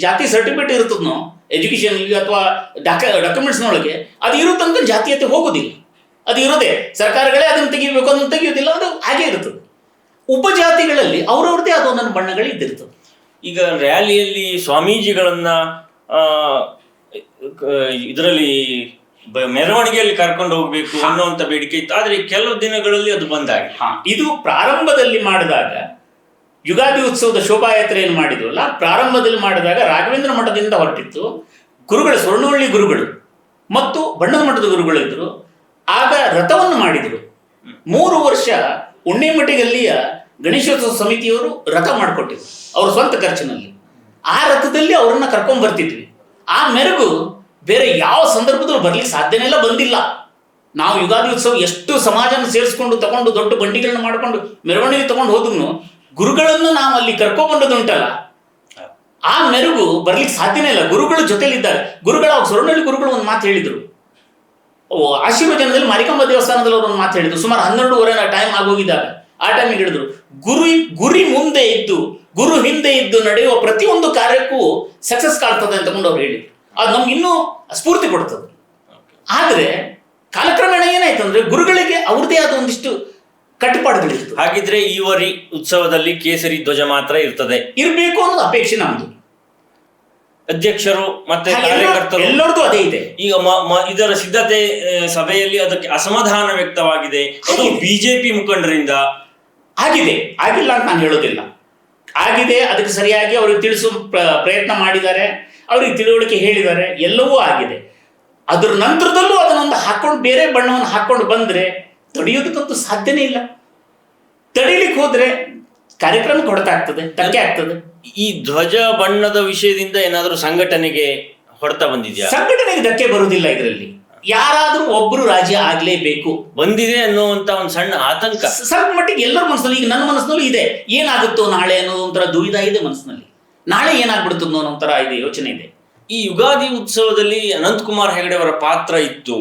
ಜಾತಿ ಸರ್ಟಿಫಿಕೇಟ್ ಇರ್ತದನೋ ಎಜುಕೇಶನ್ ಅಥವಾ ಡಾಕ್ಯುಮೆಂಟ್ಸ್ನೊಳಗೆ, ಅದು ಇರೋ ತನಕ ಜಾತೀಯತೆ ಹೋಗೋದಿಲ್ಲ. ಅದು ಇರೋದೇ ಸರ್ಕಾರಗಳೇ ಅದನ್ನು ತೆಗಿಬೇಕು, ಅದನ್ನು ತೆಗೆಯೋದಿಲ್ಲ, ಅದು ಹಾಗೆ ಇರ್ತದೆ. ಉಪಜಾತಿಗಳಲ್ಲಿ ಅವ್ರವ್ರದೇ ಆದ ಒಂದೊಂದು ಬಣ್ಣಗಳು ಇದ್ದಿರ್ತದೆ. ಈಗ ರ್ಯಾಲಿಯಲ್ಲಿ ಸ್ವಾಮೀಜಿಗಳನ್ನ ಇದರಲ್ಲಿ ಮೆರವಣಿಗೆಯಲ್ಲಿ ಕರ್ಕೊಂಡು ಹೋಗ್ಬೇಕು ಅನ್ನುವಂತ ಬೇಡಿಕೆ ಇತ್ತು. ಆದ್ರೆ ಕೆಲವು ದಿನಗಳಲ್ಲಿ ಅದು ಬಂದಾಗಿದೆ. ಇದು ಪ್ರಾರಂಭದಲ್ಲಿ ಮಾಡಿದಾಗ, ಯುಗಾದಿ ಉತ್ಸವದ ಶೋಭಾಯಾತ್ರೆಯನ್ನು ಮಾಡಿದ್ವಲ್ಲ, ಪ್ರಾರಂಭದಲ್ಲಿ ಮಾಡಿದಾಗ ರಾಘವೇಂದ್ರ ಮಠದಿಂದ ಹೊರಟಿತ್ತು. ಗುರುಗಳು, ಸ್ವರ್ಣವಳ್ಳಿ ಗುರುಗಳು ಮತ್ತು ಬಣ್ಣದ ಮಠದ ಗುರುಗಳು ಇದ್ರು. ಆಗ ರಥವನ್ನು ಮಾಡಿದರು. 3 ವರ್ಷ ಉಣ್ಣೆಮಟ್ಟಿಗಲ್ಲಿಯ ಗಣೇಶೋತ್ಸವ ಸಮಿತಿಯವರು ರಥ ಮಾಡಿಕೊಟ್ಟಿದ್ರು ಅವ್ರ ಸ್ವಂತ ಖರ್ಚಿನಲ್ಲಿ. ಆ ರಥದಲ್ಲಿ ಅವರನ್ನ ಕರ್ಕೊಂಡ್ ಬರ್ತಿದ್ವಿ. ಆ ಮೆರುಗು ಬೇರೆ ಯಾವ ಸಂದರ್ಭದಲ್ಲೂ ಬರ್ಲಿಕ್ಕೆ ಸಾಧ್ಯನೇ ಇಲ್ಲ, ಬಂದಿಲ್ಲ. ನಾವು ಯುಗಾದಿ ಉತ್ಸವ ಎಷ್ಟು ಸಮಾಜನ ಸೇರಿಸ್ಕೊಂಡು ತಗೊಂಡು ದೊಡ್ಡ ಬಂಡಿಗಳನ್ನ ಮಾಡ್ಕೊಂಡು ಮೆರವಣಿಗೆ ತಗೊಂಡು ಹೋದ್ರು ಗುರುಗಳನ್ನು ನಾವು ಅಲ್ಲಿ ಕರ್ಕೊಂಡ್ಬಂದದುಂಟಲ್ಲ, ಆ ಮೆರುಗು ಬರ್ಲಿಕ್ಕೆ ಸಾಧ್ಯನೇ ಇಲ್ಲ. ಗುರುಗಳು ಜೊತೆಲಿದ್ದಾರೆ. ಗುರುಗಳು ಅವ್ರು ಸ್ವರ್ಣಳ್ಳಿ ಗುರುಗಳು ಒಂದು ಮಾತು ಹೇಳಿದ್ರು. ಆಶೀರ್ವಚನದಲ್ಲಿ ಮಾರಿಕಾಂಬ ದೇವಸ್ಥಾನದಲ್ಲಿ ಅವರು ಒಂದು ಮಾತು ಹೇಳಿದ್ರು. ಸುಮಾರು 12:30 ಟೈಮ್ ಆಗೋಗಿದ್ದಾಗ ಆ ಟೈಮಿಗೆ ಹೇಳಿದ್ರು, ಗುರಿ ಮುಂದೆ ಇದ್ದು ಗುರು ಹಿಂದೆ ಇದ್ದು ನಡೆಯುವ ಪ್ರತಿಯೊಂದು ಕಾರ್ಯಕ್ಕೂ ಸಕ್ಸಸ್ ಕಾಣ್ತದೆ ಅಂತಕೊಂಡು ಅವ್ರು ಹೇಳಿದ್ರು. ಅದು ನಮ್ಗೆ ಇನ್ನೂ ಸ್ಫೂರ್ತಿ ಕೊಡ್ತದೆ. ಆದ್ರೆ ಕಾಲಕ್ರಮೇಣ ಏನಾಯ್ತು ಅಂದ್ರೆ ಗುರುಗಳಿಗೆ ಅವ್ರದೇ ಆದ ಒಂದಿಷ್ಟು ಕಟ್ಟುಪಾಡುಗಳಿರ್ತದೆ. ಹಾಗಿದ್ರೆ ಈ ವರಿ ಉತ್ಸವದಲ್ಲಿ ಕೇಸರಿ ಧ್ವಜ ಮಾತ್ರ ಇರಬೇಕು ಅನ್ನೋದು ಅಪೇಕ್ಷೆ ನಮ್ದು. ಅಧ್ಯಕ್ಷರು ಮತ್ತೆ ಕಾರ್ಯಕರ್ತರು ಎಲ್ಲರದು ಅದೇ ಇದೆ. ಈಗ ಇದರ ಸಿದ್ಧತೆ ಸಭೆಯಲ್ಲಿ ಅದಕ್ಕೆ ಅಸಮಾಧಾನ ವ್ಯಕ್ತವಾಗಿದೆ. ಅದು ಬಿಜೆಪಿ ಮುಖಂಡರಿಂದ ಆಗಿದೆ, ಆಗಿಲ್ಲ ಅಂತ ನಾನು ಹೇಳೋದಿಲ್ಲ. ಆಗಿದೆ, ಅದಕ್ಕೆ ಸರಿಯಾಗಿ ಅವ್ರಿಗೆ ತಿಳಿಸುವ ಪ್ರಯತ್ನ ಮಾಡಿದ್ದಾರೆ, ಅವ್ರಿಗೆ ತಿಳುವಳಿಕೆ ಹೇಳಿದ್ದಾರೆ, ಎಲ್ಲವೂ ಆಗಿದೆ. ಅದ್ರ ನಂತರದಲ್ಲೂ ಅದನ್ನೊಂದು ಹಾಕೊಂಡು ಬೇರೆ ಬಣ್ಣವನ್ನು ಹಾಕೊಂಡು ಬಂದ್ರೆ ತಡೆಯೋದಕ್ಕಂತೂ ಸಾಧ್ಯನೇ ಇಲ್ಲ. ತಡೀಲಿಕ್ಕೆ ಹೋದ್ರೆ ಕಾರ್ಯಕ್ರಮಕ್ಕೆ ಹೊಡೆತ ಆಗ್ತದೆ, ಧಕ್ಕೆ ಆಗ್ತದೆ. ಈ ಧ್ವಜ ಬಣ್ಣದ ವಿಷಯದಿಂದ ಏನಾದರೂ ಸಂಘಟನೆಗೆ ಹೊಡೆತ ಬಂದಿದೆಯಾ? ಸಂಘಟನೆಗೆ ಧಕ್ಕೆ ಬರುವುದಿಲ್ಲ. ಇದರಲ್ಲಿ ಯಾರಾದ್ರೂ ಒಬ್ರು ರಾಜ್ಯ ಆಗ್ಲೇಬೇಕು, ಬಂದಿದೆ ಅನ್ನುವಂತ ಒಂದು ಸಣ್ಣ ಆತಂಕ ಸ್ವಲ್ಪ ಮಟ್ಟಿಗೆ ಎಲ್ಲರ ಮನಸ್ಸಿನಲ್ಲಿ, ಈಗ ನನ್ನ ಮನಸ್ಸಿನಲ್ಲೂ ಇದೆ. ಏನಾಗುತ್ತೋ ನಾಳೆ ಅನ್ನೋ ಒಂಥರ ದುವಿಧ ಇದೆ ಮನಸ್ಸಿನಲ್ಲಿ. ನಾಳೆ ಏನಾಗ್ಬಿಡುತ್ತೋ ಅನ್ನೋ ಒಂಥರ ಇದೆ, ಯೋಚನೆ ಇದೆ. ಈ ಯುಗಾದಿ ಉತ್ಸವದಲ್ಲಿ ಅನಂತಕುಮಾರ್ ಹೆಗಡೆ ಅವರ ಪಾತ್ರ ಇತ್ತು.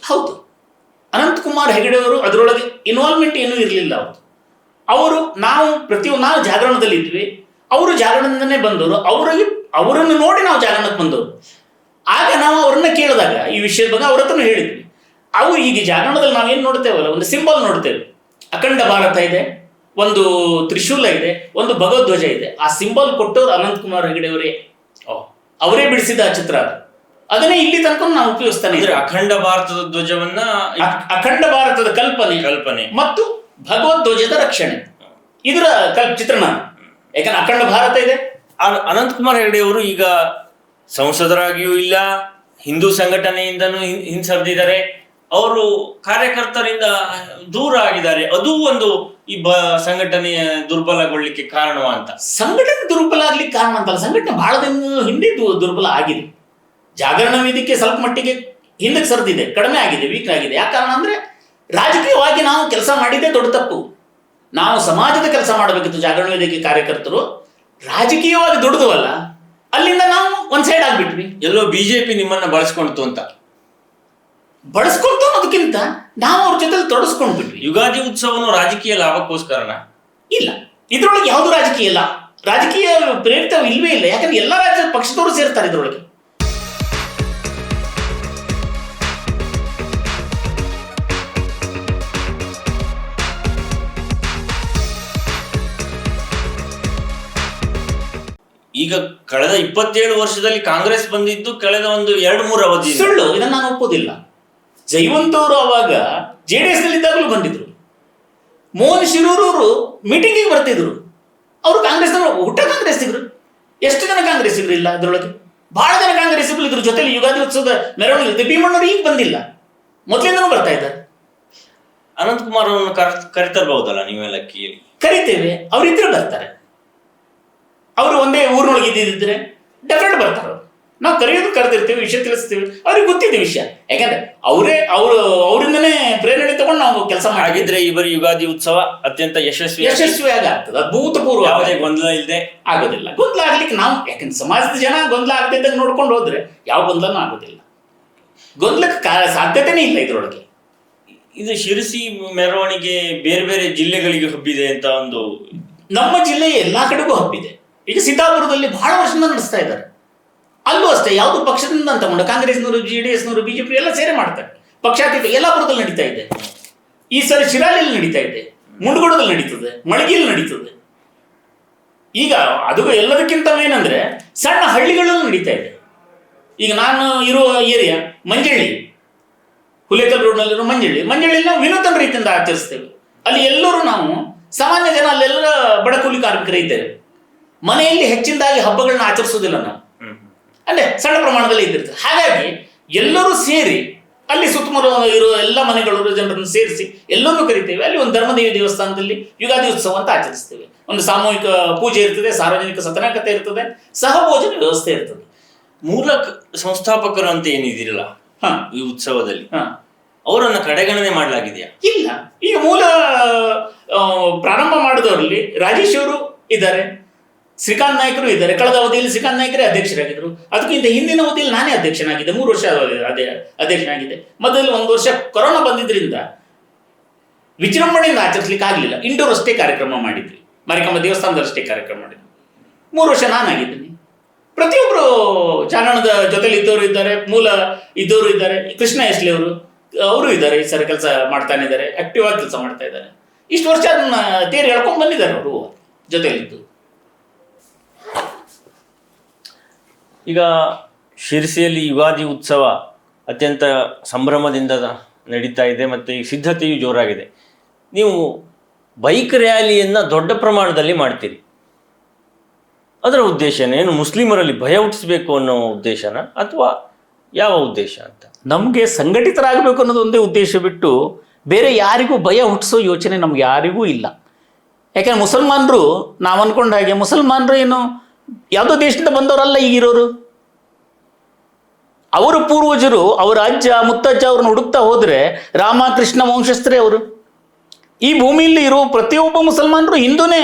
ಹೌದು, ಅನಂತಕುಮಾರ್ ಹೆಗಡೆ ಅವರು ಅದರೊಳಗೆ ಇನ್ವಾಲ್ವ್ಮೆಂಟ್ ಏನೂ ಇರಲಿಲ್ಲ. ಅವರು ನಾವು ಜಾಗರಣದಲ್ಲಿ ಇದ್ವಿ, ಅವರು ಜಾಗರಣದಿಂದನೇ ಬಂದವರು. ಅವರನ್ನು ನೋಡಿ ನಾವು ಜಾಗರಣಕ್ಕೆ ಬಂದವರು. ಆಗ ನಾವು ಅವ್ರನ್ನ ಕೇಳಿದಾಗ ಈ ವಿಷಯದ ಬಗ್ಗೆ ಅವ್ರ ಹತ್ರನೂ ಹೇಳಿದ್ವಿ. ಅವು ಈಗ ಜಾಗರಣದಲ್ಲಿ ನಾವೇನು ನೋಡ್ತೇವಲ್ಲ, ಒಂದು ಸಿಂಬಲ್ ನೋಡ್ತೇವೆ. ಅಖಂಡ ಭಾರತ ಇದೆ, ಒಂದು ತ್ರಿಶೂಲ ಇದೆ, ಒಂದು ಭಗವಧ್ವಜ ಇದೆ. ಆ ಸಿಂಬಲ್ ಕೊಟ್ಟವರು ಅನಂತಕುಮಾರ್ ಹೆಗಡೆ ಅವರೇ ಬಿಡಿಸಿದ ಆ ಚಿತ್ರ. ಅದನ್ನೇ ಇಲ್ಲಿ ತನಕ ನಾವು ಉಪಯೋಗಿಸ್ತಾನೆ ಅಂದ್ರೆ ಅಖಂಡ ಭಾರತದ ಧ್ವಜವನ್ನ ಅಖಂಡ ಭಾರತದ ಕಲ್ಪನೆ ಮತ್ತು ಭಗವದ್ ಧ್ವಜದ ರಕ್ಷಣೆ ಇದರ ಚಿತ್ರಣ. ಯಾಕಂದ್ರೆ ಅಖಂಡ ಭಾರತ ಇದೆ. ಅನಂತಕುಮಾರ್ ಹೆಗಡೆ ಅವರು ಈಗ ಸಂಸದರಾಗಿಯೂ ಇಲ್ಲ, ಹಿಂದೂ ಸಂಘಟನೆಯಿಂದನೂ ಹಿಂಸರಿದಿದ್ದಾರೆ, ಅವರು ಕಾರ್ಯಕರ್ತರಿಂದ ದೂರ ಆಗಿದ್ದಾರೆ. ಅದು ಒಂದು ಈ ಸಂಘಟನೆಯ ದುರ್ಬಲಗೊಳ್ಳಿಕ್ಕೆ ಕಾರಣವ ಅಂತ. ಸಂಘಟನೆ ದುರ್ಬಲ ಆಗ್ಲಿಕ್ಕೆ ಕಾರಣ ಅಂತಲ್ಲ, ಸಂಘಟನೆ ಬಹಳ ದಿನ ಹಿಂದೆ ದುರ್ಬಲ ಆಗಿದೆ. ಜಾಗರಣ ವೇದಿಕೆ ಸ್ವಲ್ಪ ಮಟ್ಟಿಗೆ ಹಿಂದಕ್ಕೆ ಸರಿದಿದೆ, ಕಡಿಮೆ ಆಗಿದೆ, ವೀಕ್ ಆಗಿದೆ. ಯಾಕೆ ಕಾರಣ ಅಂದ್ರೆ ರಾಜಕೀಯವಾಗಿ ನಾವು ಕೆಲಸ ಮಾಡಿದ್ದೇ ದೊಡ್ಡ ತಪ್ಪು. ನಾವು ಸಮಾಜದ ಕೆಲಸ ಮಾಡಬೇಕಿತ್ತು ಜಾಗರಣ ವೇದಿಕೆ ಕಾರ್ಯಕರ್ತರು, ರಾಜಕೀಯವಾಗಿ ದುಡಿದವಲ್ಲ, ಅಲ್ಲಿಂದ ನಾವು ಒಂದ್ ಸೈಡ್ ಆಗ್ಬಿಟ್ವಿ. ಎಲ್ಲೋ ಬಿಜೆಪಿ ನಿಮ್ಮನ್ನ ಬಳಸ್ಕೊಂತು ಅಂತ. ಬಳಸ್ಕೊಂತು ಅನ್ನೋದಕ್ಕಿಂತ ನಾವು ಅವ್ರ ಜೊತೆ ತೊಡಸ್ಕೊಂಡ್ಬಿಟ್ವಿ. ಯುಗಾದಿ ಉತ್ಸವನು ರಾಜಕೀಯ ಲಾಭಕ್ಕೋಸ್ಕರನ? ಇಲ್ಲ, ಇದ್ರೊಳಗೆ ಯಾವುದು ರಾಜಕೀಯ ಇಲ್ಲ, ರಾಜಕೀಯ ಪ್ರೇರಿತ ಇಲ್ವೇ ಇಲ್ಲ. ಯಾಕಂದ್ರೆ ಎಲ್ಲ ರಾಜ್ಯದ ಪಕ್ಷದವರು ಸೇರ್ತಾರೆ ಇದ್ರೊಳಗೆ. ಈಗ ಕಳೆದ 27 ವರ್ಷದಲ್ಲಿ ಕಾಂಗ್ರೆಸ್ ಬಂದಿದ್ದು ಕಳೆದ ಒಂದು 2-3 ಅವಧಿ. ಸುಳ್ಳು, ಇದನ್ನ ನಾನು ಒಪ್ಪೋದಿಲ್ಲ. ಜಯವಂತ್ ಅವರು ಅವಾಗ JDS ನಲ್ಲಿ ಇದ್ದಾಗಲೂ ಬಂದಿದ್ರು. ಮೋಹನ್ ಶಿರೂರವರು ಮೀಟಿಂಗಿಗೆ ಬರ್ತಿದ್ರು. ಅವರು ಕಾಂಗ್ರೆಸ್ನವರು ಊಟ ಕಾಂಗ್ರೆಸ್ಸಿಗರು. ಎಷ್ಟು ಜನ ಕಾಂಗ್ರೆಸ್ಸಿಗರು ಇಲ್ಲ ಅದರೊಳಗೆ? ಬಹಳ ಜನ ಕಾಂಗ್ರೆಸ್ಸಿಗರು ಇದ್ರ ಜೊತೆಲಿ ಯುಗಾದಿ ಉತ್ಸವದ ಮೆರವಣಿಗೆ. ಭೀಮಣ್ಣವರು ಈಗ ಬಂದಿಲ್ಲ, ಮೊದಲಿಂದನೂ ಬರ್ತಾ ಇದ್ದಾರೆ. ಅನಂತಕುಮಾರ್ ಅವರನ್ನು ಕರಿತಿರ್ಬಹುದಲ್ಲ ನೀವೆಲ್ಲ ಕೇಳಿ? ಕರಿತೇವೆ, ಅವರಿದ್ರೆ ಬರ್ತಾರೆ. ಅವರು ಒಂದೇ ಊರಿನೊಳಗೆ ಇದ್ದಿದ್ರೆ ಡೆಫಿನೆಟ್ ಬರ್ತಾರೆ. ನಾವು ಕರೆದಿರ್ತೀವಿ, ವಿಷಯ ತಿಳಿಸ್ತೀವಿ, ಅವ್ರಿಗೆ ಗೊತ್ತಿದೆ ವಿಷಯ. ಯಾಕಂದ್ರೆ ಅವರಿಂದನೇ ಪ್ರೇರಣೆ ತಗೊಂಡು ನಾವು ಕೆಲಸ ಮಾಡಿದ್ರೆ ಇವರ ಯುಗಾದಿ ಉತ್ಸವ ಅತ್ಯಂತ ಯಶಸ್ವಿಯಾಗಿ ಆಗ್ತದೆ. ಅಭೂತಪೂರ್ವ, ಯಾವುದೇ ಗೊಂದಲ ಇಲ್ಲದೆ ಆಗೋದಿಲ್ಲ. ಗೊಂದಲ ಆಗ್ಲಿಕ್ಕೆ ನಾವು, ಯಾಕಂದ್ರೆ ಸಮಾಜದ ಜನ ಗೊಂದಲ ಆಗದಿದ್ದಾಗ ನೋಡ್ಕೊಂಡು ಹೋದ್ರೆ ಯಾವ ಗೊಂದಲನೂ ಆಗೋದಿಲ್ಲ. ಗೊಂದಲಕ್ಕೆ ಸಾಧ್ಯತೆನೇ ಇಲ್ಲ ಇದರೊಳಗೆ. ಇದು ಶಿರಸಿ ಮೆರವಣಿಗೆ ಬೇರೆ ಬೇರೆ ಜಿಲ್ಲೆಗಳಿಗೆ ಹಬ್ಬಿದೆ ಅಂತ ಒಂದು. ನಮ್ಮ ಜಿಲ್ಲೆ ಎಲ್ಲಾ ಕಡೆಗೂ ಹಬ್ಬಿದೆ. ಈಗ ಸೀತಾಪುರದಲ್ಲಿ ಬಹಳ ವರ್ಷದಿಂದ ನಡೆಸ್ತಾ ಇದ್ದಾರೆ. ಅಲ್ಲೂ ಅಷ್ಟೇ, ಯಾವುದು ಪಕ್ಷದಿಂದ ಅಂತ ತಗೊಂಡು ಕಾಂಗ್ರೆಸ್ನವರು, JDSನವರು, ಬಿಜೆಪಿ ಎಲ್ಲ ಸೇರೆ ಮಾಡ್ತಾರೆ. ಪಕ್ಷಾತೀತ ಯಲ್ಲಾಪುರದಲ್ಲಿ ನಡೀತಾ ಇದೆ. ಈ ಸರಿ ಶಿರಾಲಿಯಲ್ಲಿ ನಡೀತಾ ಇದೆ, ಮುಂಡಗೋಡದಲ್ಲಿ ನಡೀತದೆ, ಮಳಗಿಯಲ್ಲಿ ನಡೀತದೆ. ಈಗ ಅದು ಎಲ್ಲದಕ್ಕಿಂತ ಏನಂದ್ರೆ ಸಣ್ಣ ಹಳ್ಳಿಗಳಲ್ಲೂ ನಡೀತಾ ಇದೆ. ಈಗ ನಾನು ಇರುವ ಏರಿಯಾ ಮಂಜಳ್ಳಿ, ಹುಲೇಕಲ್ ರೋಡ್ನಲ್ಲಿರೋ ಮಂಜಳ್ಳಿ ನಾವು ವಿನೂತನ ರೀತಿಯಿಂದ ಆಚರಿಸ್ತೇವೆ. ಅಲ್ಲಿ ಎಲ್ಲರೂ ನಾವು ಸಾಮಾನ್ಯ ಜನ, ಅಲ್ಲೆಲ್ಲ ಬಡ ಕೂಲಿ ಕಾರ್ಮಿಕರು ಇದ್ದೇವೆ. ಮನೆಯಲ್ಲಿ ಹೆಚ್ಚಿನದಾಗಿ ಹಬ್ಬಗಳನ್ನ ಆಚರಿಸೋದಿಲ್ಲ ನಾವು, ಅಂದ್ರೆ ಸಣ್ಣ ಪ್ರಮಾಣದಲ್ಲಿ ಇದ್ದಿರ್ತದೆ. ಹಾಗಾಗಿ ಎಲ್ಲರೂ ಸೇರಿ ಅಲ್ಲಿ ಸುತ್ತಮುತ್ತ ಇರೋ ಎಲ್ಲ ಮನೆಗಳು ಜನರನ್ನು ಸೇರಿಸಿ ಎಲ್ಲರನ್ನೂ ಕರಿತೇವೆ. ಅಲ್ಲಿ ಒಂದು ಧರ್ಮದೇವಿ ದೇವಸ್ಥಾನದಲ್ಲಿ ಯುಗಾದಿ ಉತ್ಸವ ಅಂತ ಆಚರಿಸ್ತೇವೆ. ಒಂದು ಸಾಮೂಹಿಕ ಪೂಜೆ ಇರ್ತದೆ, ಸಾರ್ವಜನಿಕ ಸತನಾಕತೆ ಇರ್ತದೆ, ಸಹಭೋಜನ ವ್ಯವಸ್ಥೆ ಇರ್ತದೆ. ಮೂಲ ಸಂಸ್ಥಾಪಕರು ಅಂತ ಏನಿದಿರಲ್ಲ ಈ ಉತ್ಸವದಲ್ಲಿ, ಅವರನ್ನ ಕಡೆಗಣನೆ ಮಾಡಲಾಗಿದೆಯಾ? ಇಲ್ಲ. ಈಗ ಮೂಲ ಪ್ರಾರಂಭ ಮಾಡಿದವರಲ್ಲಿ ರಾಜೇಶ್ ಅವರು ಇದ್ದಾರೆ, ಶ್ರೀಕಾಂತ್ ನಾಯ್ಕರು ಇದ್ದಾರೆ. ಕಳೆದ ಅವಧಿಯಲ್ಲಿ ಶ್ರೀಕಾಂತ್ ನಾಯ್ಕರೇ ಅಧ್ಯಕ್ಷರಾಗಿದ್ದರು. ಅದಕ್ಕಿಂತ ಹಿಂದಿನ ಅವಧಿಯಲ್ಲಿ ನಾನೇ ಅಧ್ಯಕ್ಷನಾಗಿದ್ದೆ, 3 ವರ್ಷ ಅಧ್ಯಕ್ಷನಾಗಿದ್ದೆ. ಮೊದಲು 1 ವರ್ಷ ಕೊರೋನಾ ಬಂದಿದ್ರಿಂದ ವಿಜೃಂಭಣೆಯಿಂದ ಆಚರಿಸಲಿಕ್ಕೆ ಆಗಲಿಲ್ಲ. ಇಂಡೋರ್ ಅಷ್ಟೇ ಕಾರ್ಯಕ್ರಮ ಮಾಡಿದ್ವಿ, ಮಾರಿಕಮ್ಮ ದೇವಸ್ಥಾನದಲ್ಲಷ್ಟೇ ಕಾರ್ಯಕ್ರಮ ಮಾಡಿದ್ವಿ. 3 ವರ್ಷ ನಾನಾಗಿದ್ದೀನಿ. ಪ್ರತಿಯೊಬ್ಬರು ಚಾರಣದ ಜೊತೆಲಿ ಇದ್ದವರು ಇದ್ದಾರೆ, ಮೂಲ ಇದ್ದವರು ಇದ್ದಾರೆ. ಕೃಷ್ಣ ಎಸ್ಲಿ ಅವರು ಇದ್ದಾರೆ, ಈ ಸರಿ ಕೆಲಸ ಮಾಡ್ತಾನೆ ಇದ್ದಾರೆ, ಆಕ್ಟಿವ್ ಆಗಿ ಕೆಲಸ ಮಾಡ್ತಾ ಇದ್ದಾರೆ. ಇಷ್ಟು ವರ್ಷ ಅದನ್ನ ತೇರಿ ಎಳ್ಕೊಂಡು ಬಂದಿದ್ದಾರೆ ಅವರು ಜೊತೆಲಿದ್ದು. ಈಗ ಶಿರಸಿಯಲ್ಲಿ ಯುಗಾದಿ ಉತ್ಸವ ಅತ್ಯಂತ ಸಂಭ್ರಮದಿಂದ ನಡೀತಾ ಇದೆ ಮತ್ತು ಈ ಸಿದ್ಧತೆಯು ಜೋರಾಗಿದೆ. ನೀವು ಬೈಕ್ ರ್ಯಾಲಿಯನ್ನು ದೊಡ್ಡ ಪ್ರಮಾಣದಲ್ಲಿ ಮಾಡ್ತೀರಿ, ಅದರ ಉದ್ದೇಶನ ಏನು? ಮುಸ್ಲಿಮರಲ್ಲಿ ಭಯ ಹುಟ್ಟಿಸ್ಬೇಕು ಅನ್ನೋ ಉದ್ದೇಶನ ಅಥವಾ ಯಾವ ಉದ್ದೇಶ ಅಂತ? ನಮಗೆ ಸಂಘಟಿತರಾಗಬೇಕು ಅನ್ನೋದು ಒಂದೇ ಉದ್ದೇಶ ಬಿಟ್ಟು ಬೇರೆ ಯಾರಿಗೂ ಭಯ ಹುಟ್ಟಿಸೋ ಯೋಚನೆ ನಮ್ಗೆ ಯಾರಿಗೂ ಇಲ್ಲ. ಯಾಕಂದ್ರೆ ಮುಸಲ್ಮಾನರು, ನಾವು ಅಂದ್ಕೊಂಡ ಹಾಗೆ ಮುಸಲ್ಮಾನರು ಏನು ಯಾವುದೋ ದೇಶದಿಂದ ಬಂದವರಲ್ಲ ಈಗಿರೋರು. ಅವರ ಪೂರ್ವಜರು, ಅವರ ಅಜ್ಜ ಮುತ್ತಜ್ಜ ಅವ್ರನ್ನ ಹುಡುಕ್ತಾ ಹೋದ್ರೆ ರಾಮಕೃಷ್ಣ ವಂಶಸ್ಥರೇ ಅವರು. ಈ ಭೂಮಿಯಲ್ಲಿ ಇರೋ ಪ್ರತಿಯೊಬ್ಬ ಮುಸಲ್ಮಾನರು ಹಿಂದೂನೇ,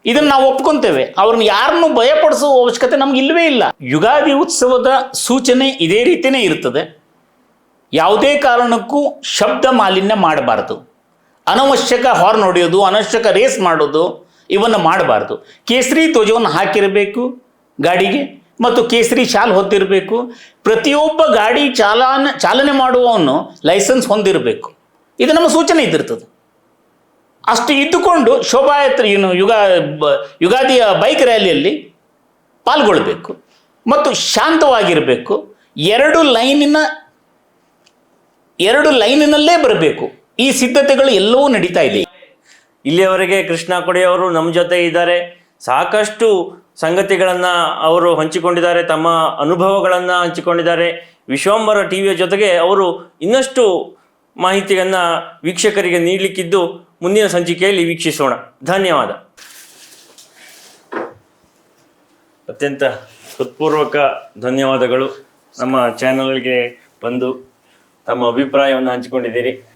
ಇದನ್ನು ನಾವು ಒಪ್ಕೊಂತೇವೆ. ಅವ್ರನ್ನ ಯಾರನ್ನು ಭಯಪಡಿಸೋ ಅವಶ್ಯಕತೆ ನಮ್ಗೆ ಇಲ್ಲವೇ ಇಲ್ಲ. ಯುಗಾದಿ ಉತ್ಸವದ ಸೂಚನೆ ಇದೇ ರೀತಿಯೇ ಇರ್ತದೆ. ಯಾವುದೇ ಕಾರಣಕ್ಕೂ ಶಬ್ದ ಮಾಲಿನ್ಯ ಮಾಡಬಾರ್ದು, ಅನವಶ್ಯಕ ಹಾರ್ನ್ ಹೊಡೆಯೋದು, ಅನವಶ್ಯಕ ರೇಸ್ ಮಾಡೋದು ಇವನ್ನು ಮಾಡಬಾರ್ದು. ಕೇಸರಿ ಧ್ವಜವನ್ನು ಹಾಕಿರಬೇಕು ಗಾಡಿಗೆ, ಮತ್ತು ಕೇಸರಿ ಶಾಲ್ ಹೊಂದಿರಬೇಕು. ಪ್ರತಿಯೊಬ್ಬ ಗಾಡಿ ಚಾಲನೆ ಮಾಡುವವನು ಲೈಸೆನ್ಸ್ ಹೊಂದಿರಬೇಕು. ಇದು ನಮ್ಮ ಸೂಚನೆ ಇದ್ದಿರ್ತದೆ. ಅಷ್ಟು ಇದ್ದುಕೊಂಡು ಶೋಭಾಯಾತ್ರೆ ಏನು ಯುಗಾದಿಯ ಬೈಕ್ ರ್ಯಾಲಿಯಲ್ಲಿ ಪಾಲ್ಗೊಳ್ಬೇಕು ಮತ್ತು ಶಾಂತವಾಗಿರಬೇಕು. ಎರಡು ಲೈನಿನಲ್ಲೇ ಬರಬೇಕು. ಈ ಸಿದ್ಧತೆಗಳು ಎಲ್ಲವೂ ನಡೀತಾ ಇದೆ. ಇಲ್ಲಿಯವರೆಗೆ ಕೃಷ್ಣ ಕೊಡೆಯವರು ನಮ್ಮ ಜೊತೆ ಇದ್ದಾರೆ. ಸಾಕಷ್ಟು ಸಂಗತಿಗಳನ್ನು ಅವರು ಹಂಚಿಕೊಂಡಿದ್ದಾರೆ, ತಮ್ಮ ಅನುಭವಗಳನ್ನು ಹಂಚಿಕೊಂಡಿದ್ದಾರೆ. ವಿಶ್ವಂಬರ ಟಿವಿಯ ಜೊತೆಗೆ ಅವರು ಇನ್ನಷ್ಟು ಮಾಹಿತಿಯನ್ನು ವೀಕ್ಷಕರಿಗೆ ನೀಡಲಿಕ್ಕಿದ್ದು ಮುಂದಿನ ಸಂಚಿಕೆಯಲ್ಲಿ ವೀಕ್ಷಿಸೋಣ. ಧನ್ಯವಾದ. ಅತ್ಯಂತ ಹೃತ್ಪೂರ್ವಕ ಧನ್ಯವಾದಗಳು. ನಮ್ಮ ಚಾನಲ್ಗೆ ಬಂದು ತಮ್ಮ ಅಭಿಪ್ರಾಯವನ್ನು ಹಂಚಿಕೊಂಡಿದ್ದೀರಿ.